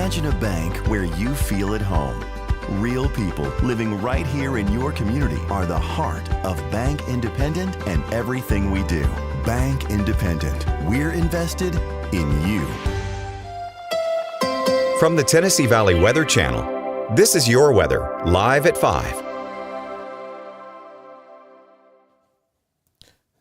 Imagine a bank where you feel at home. Real people living right here in your community are the heart of Bank Independent and everything we do. Bank Independent. We're invested in you. From the Tennessee Valley Weather Channel, this is your weather, live at 5.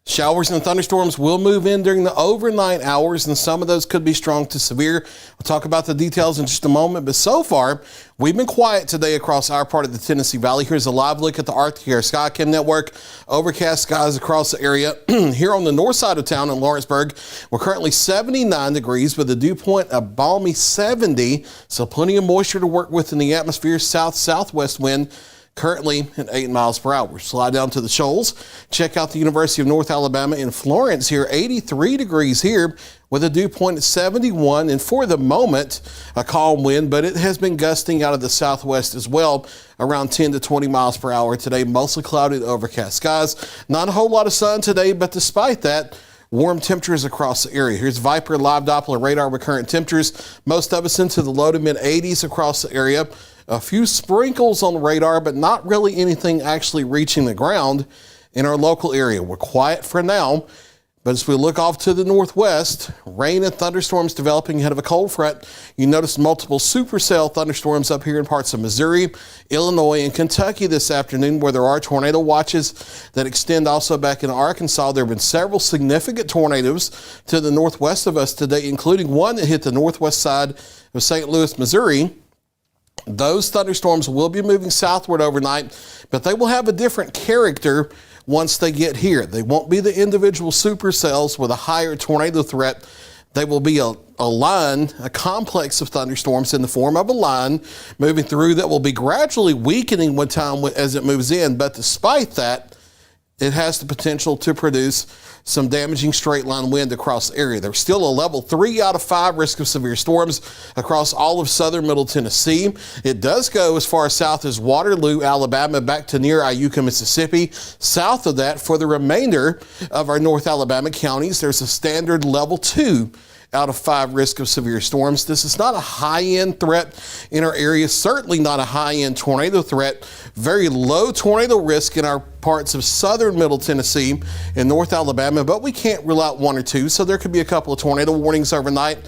Showers and thunderstorms will move in during the overnight hours, and some of those could be strong to severe. We'll talk about the details in just a moment, but so far, we've been quiet today across our part of the Tennessee Valley. Here's a live look at the Arctic Air Skycam network. Overcast skies across the area. Here on the north side of town in Lawrenceburg, we're currently 79 degrees with a dew point of balmy 70, so plenty of moisture to work with in the atmosphere. South-southwest wind currently at 8 miles per hour. Slide down to the Shoals. Check out the University of North Alabama in Florence here, 83 degrees here with a dew point at 71. And for the moment, a calm wind, but it has been gusting out of the southwest as well, around 10 to 20 miles per hour today. Mostly cloudy, overcast skies. Not a whole lot of sun today, but despite that, warm temperatures across the area. Here's Viper live Doppler radar with current temperatures. Most of us into the low to mid 80s across the area. A few sprinkles on the radar, but not really anything actually reaching the ground in our local area. We're quiet for now, but as we look off to the northwest, rain and thunderstorms developing ahead of a cold front. You notice multiple supercell thunderstorms up here in parts of Missouri, Illinois, and Kentucky this afternoon, where there are tornado watches that extend also back in Arkansas. There have been several significant tornadoes to the northwest of us today, including one that hit the northwest side of St. Louis, Missouri. Those thunderstorms will be moving southward overnight, but they will have a different character once they get here. They won't be the individual supercells with a higher tornado threat. They will be a line, a complex of thunderstorms in the form of a line moving through that will be gradually weakening with time as it moves in. But despite that, it has the potential to produce some damaging straight line wind across the area. There's still a level 3 out of 5 risk of severe storms across all of southern Middle Tennessee. It does go as far south as Waterloo, Alabama, back to near Iuka, Mississippi. South of that, for the remainder of our North Alabama counties, there's a standard level 2 out of 5 risk of severe storms. This is not a high-end threat in our area, certainly not a high-end tornado threat. Very low tornado risk in our parts of southern Middle Tennessee and North Alabama, but we can't rule out one or two, so there could be a couple of tornado warnings overnight.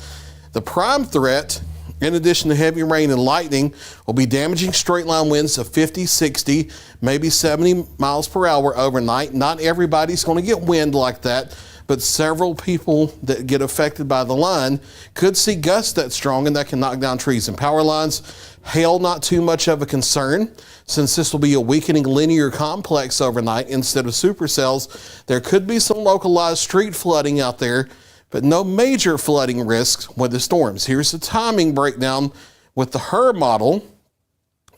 The prime threat, in addition to heavy rain and lightning, will be damaging straight line winds of 50, 60, maybe 70 miles per hour overnight. Not everybody's going to get wind like that, but several people that get affected by the line could see gusts that strong, and that can knock down trees and power lines. Hail, not too much of a concern, since this will be a weakening linear complex overnight instead of supercells. There could be some localized street flooding out there, but no major flooding risks with the storms. Here's the timing breakdown with the HRRR model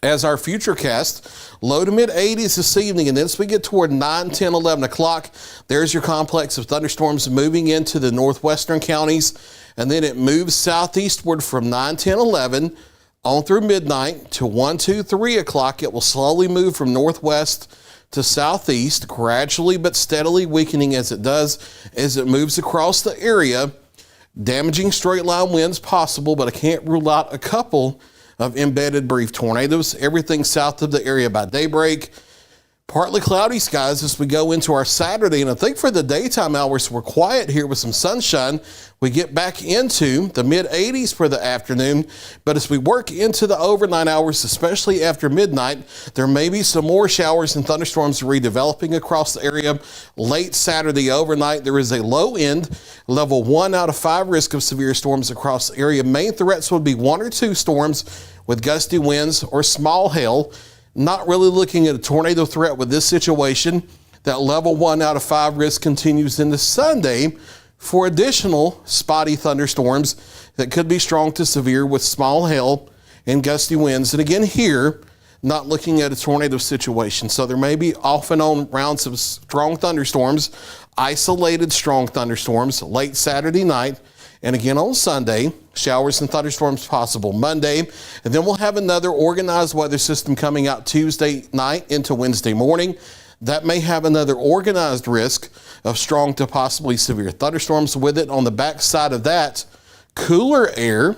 as our futurecast. Low to mid 80s this evening, and then as we get toward 9, 10, 11 o'clock, there's your complex of thunderstorms moving into the northwestern counties, and then it moves southeastward from 9, 10, 11 on through midnight to 1, 2, 3 o'clock. It will slowly move from northwest to southeast, gradually but steadily weakening as it does, as it moves across the area. Damaging straight line winds possible, but I can't rule out a couple of embedded brief tornadoes. Everything south of the area by daybreak. Partly cloudy skies as we go into our Saturday, and I think for the daytime hours we're quiet here with some sunshine. We get back into the mid 80s for the afternoon, but as we work into the overnight hours, especially after midnight, there may be some more showers and thunderstorms redeveloping across the area. Late Saturday overnight, there is a low end, level 1 out of 5 risk of severe storms across the area. Main threats would be 1 or 2 storms with gusty winds or small hail. Not really looking at a tornado threat with this situation. That level 1 out of 5 risk continues into Sunday for additional spotty thunderstorms that could be strong to severe with small hail and gusty winds. And again here, not looking at a tornado situation. So there may be off and on rounds of strong thunderstorms, isolated strong thunderstorms late Saturday night. And again on Sunday, showers and thunderstorms possible Monday. And then we'll have another organized weather system coming out Tuesday night into Wednesday morning. That may have another organized risk of strong to possibly severe thunderstorms with it. On the backside of that, cooler air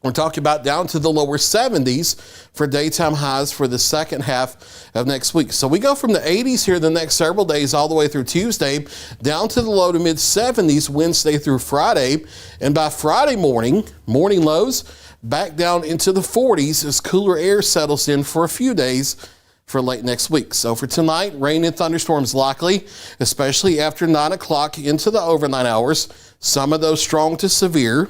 We're talking about down to the lower 70s for daytime highs for the second half of next week. So we go from the 80s here the next several days all the way through Tuesday, down to the low to mid 70s Wednesday through Friday. And by Friday morning lows back down into the 40s as cooler air settles in for a few days for late next week. So for tonight, rain and thunderstorms likely, especially after 9 o'clock into the overnight hours. Some of those strong to severe.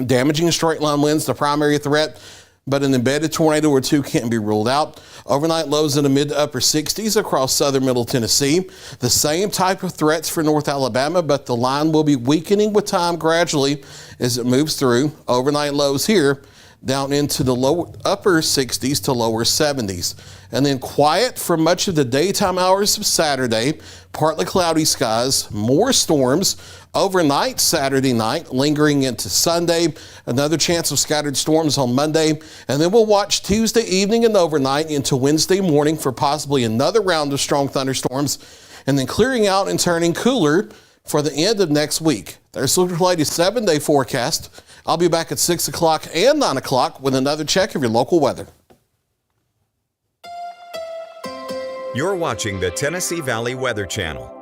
Damaging straight line winds, the primary threat, but an embedded tornado or two can't be ruled out. Overnight lows in the mid to upper 60s across southern middle Tennessee. The same type of threats for North Alabama, but the line will be weakening with time gradually as it moves through. Overnight lows here down into the upper 60s to lower 70s. And then quiet for much of the daytime hours of Saturday. Partly cloudy skies, more storms overnight Saturday night, lingering into Sunday. Another chance of scattered storms on Monday. And then we'll watch Tuesday evening and overnight into Wednesday morning for possibly another round of strong thunderstorms. And then clearing out and turning cooler for the end of next week. There's the latest 7-day forecast. I'll be back at 6 o'clock and 9 o'clock with another check of your local weather. You're watching the Tennessee Valley Weather Channel.